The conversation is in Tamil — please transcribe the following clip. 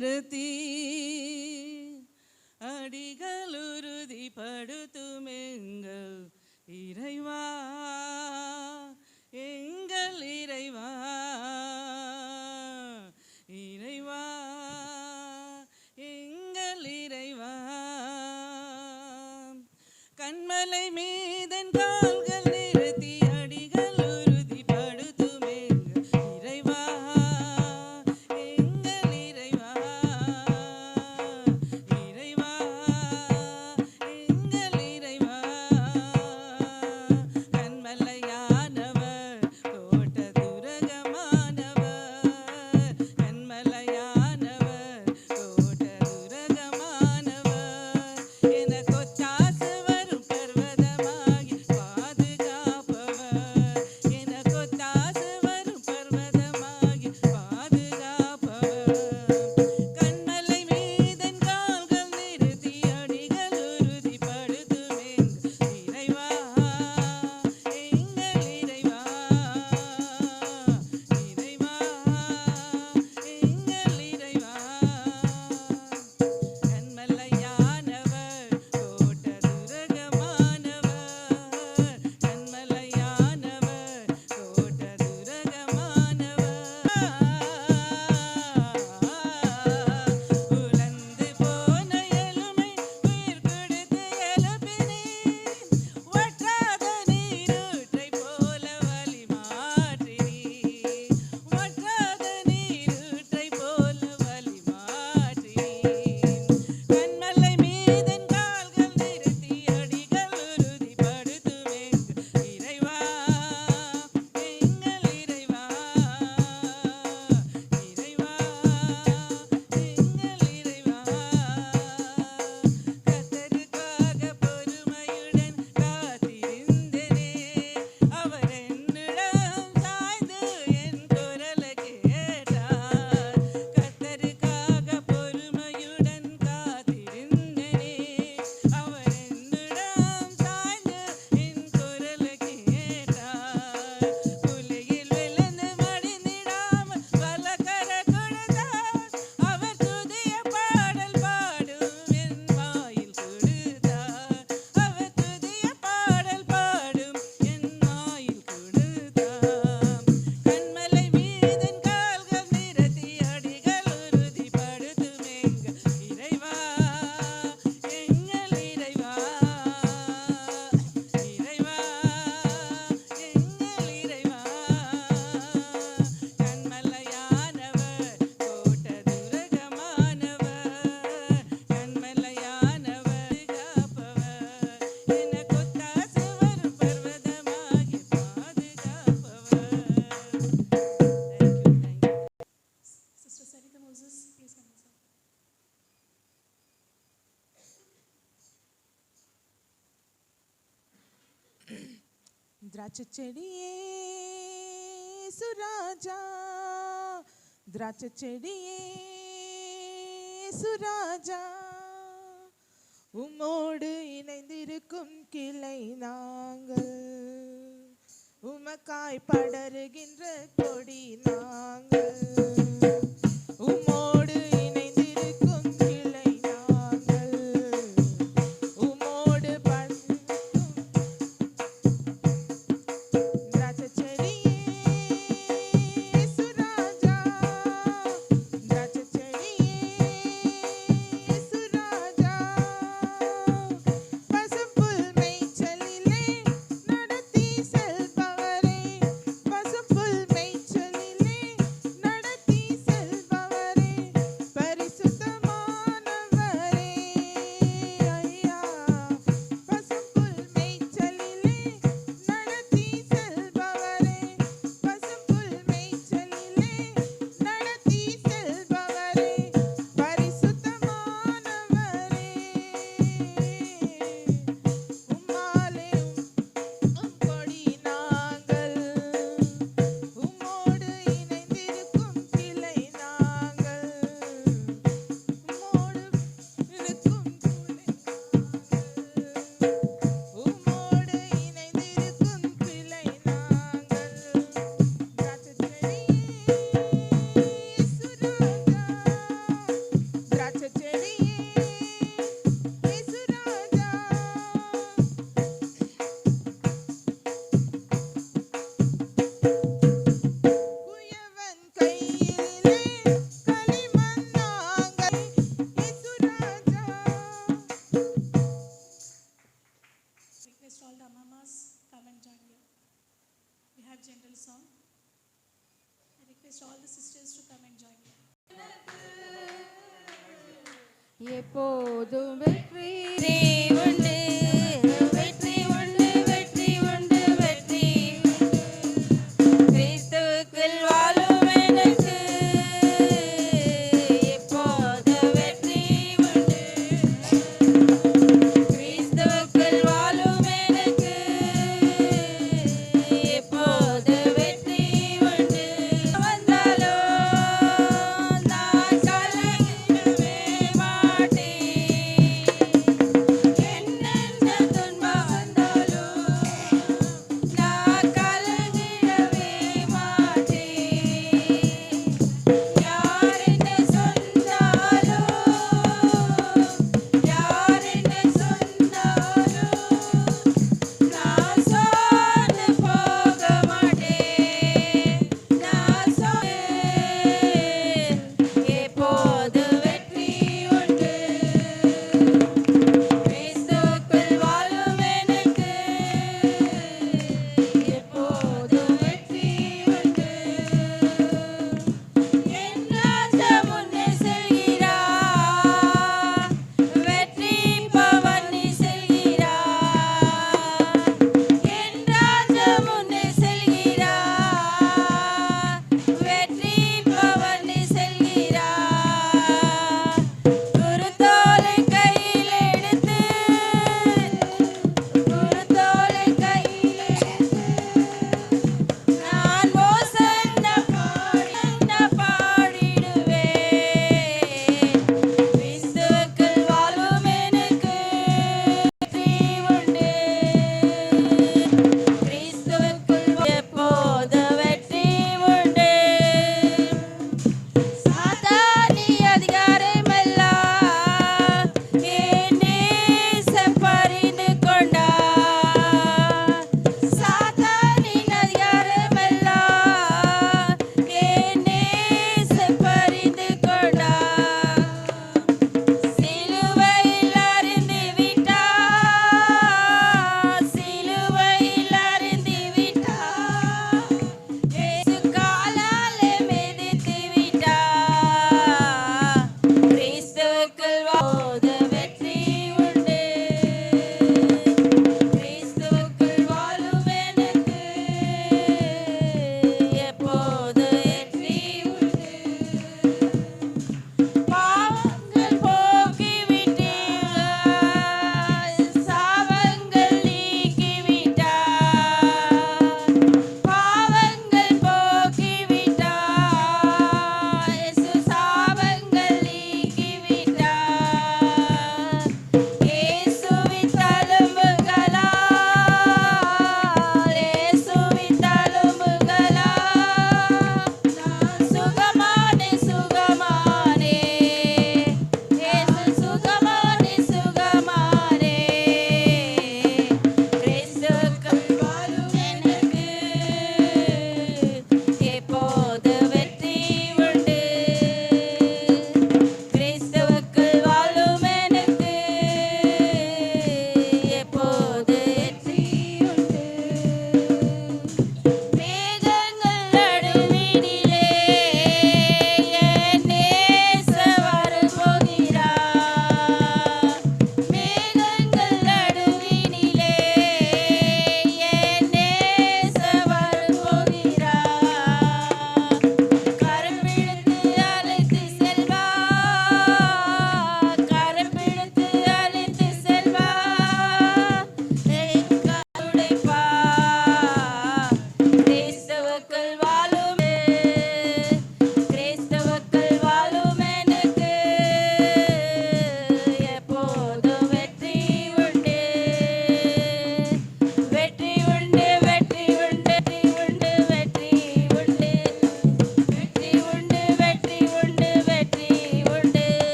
நிறுத்தி அடிகள் உறுதிப்படுத்தும் எங்கள் இறைவா, எங்கள் இறைவா, இறைவா, எங்கள் இறைவா. கண்மலை மீதன் கால்கள் நிறுத்தி அடிகள் உறுதிப்படுத்தும் எங்கள் இறைவா, எங்கள் இறைவா, இறைவா, எங்கள் இறைவா. கண்மலையானவர் தோட்ட துரகமானவர், கண்மலையானவர் தோட்ட துரகமானவர். எனக்கு ஒத்தாசை வரும் பர்வதமாகி பாதுகாப்பவர், எனக்கு ஒத்தாசை வரும் பர்வதமாகி பாதுகாப்பவர். கண்மலை மீதன் கால்கள் நிறுத்தி அடிகள் உறுதிப்படுத்தும் எங்கள் இறைவா, எங்கள் இறைவா, இறைவா, எங்கள் இறைவா. கண்மலையானவர் தோட்ட துரகமானவர், கண்மலையானவர் தோட்ட துரகமானவர். உலர்ந்து போன எலும்பை உயிர் கொடுத்து எழுப்பினீர், வற்றாத நீரூற்றைப் போல வழி மாற்றினீர், வற்றாத நீரூற்றைப் போல வழி மாற்றினீர். கண்மலை மீதன் கால்கள் நிறுத்தி அடிகள் உறுதிப்படுத்தும் எங்கள் இறைவா, எங்கள் இறைவா, இறைவா, எங்கள் இறைவா. கர்த்தருக்காக பொறுமையுடன் காத்திருந்தேனே, அவர் என்னிடம் சாய்ந்து என் குரலை கேட்டார். கர்த்தருக்காக பொறுமையுடன் காத்திருந்தேனே, அவர் என்னிடம் சாய்ந்து என் குரலை கேட்டார். புலியில் விழுந்து மடிந்திடாமல் வலக்கர கொடுத்தார், அவர் துதிய பாடல் பாடும் என் வாயில் கொடுத்தார், அவர் துதிய பாடல் பாடும் என் வாயில் கொடுத்தார். கண்மலை மீதன் கால்கள் நிறுத்தி அடிகள் உறுதிப்படுத்தும் எங்கள் இறைவா, எங்கள் இறைவா, இறைவா, எங்கள் இறைவா. கண்மலையானவர் தோட்ட துரகமானவர், கண்மலையானவர் காப்பவர், எனக்கு ஒத்தாசை வரும் பர்வதமாகி பாதுகாப்பவர். Thank you. Sister Sarita Moses, please come inside. திராட்சை செடியே சுராஜா, திராட்சை செடியே சுராஜா, உம்மோடு இணைந்திருக்கும் கிளை நாங்கள், உமக்காய் படருகின்ற கொடி நாங்கள், உம்மோடு இணைந்திருக்கும் கிளை நாங்கள், உம்மோடு திராட்சை செடியே சுராஜா, திராட்சை செடியே சுராஜா, பசும்புல் மேய்ச்சலிலே நடத்தி செல்பவரே, பசும்புல் மேய்ச்சலிலே நடத்தி that gentle song. I request all the sisters to come and join me. எப்போதும் வெற்றி தேவ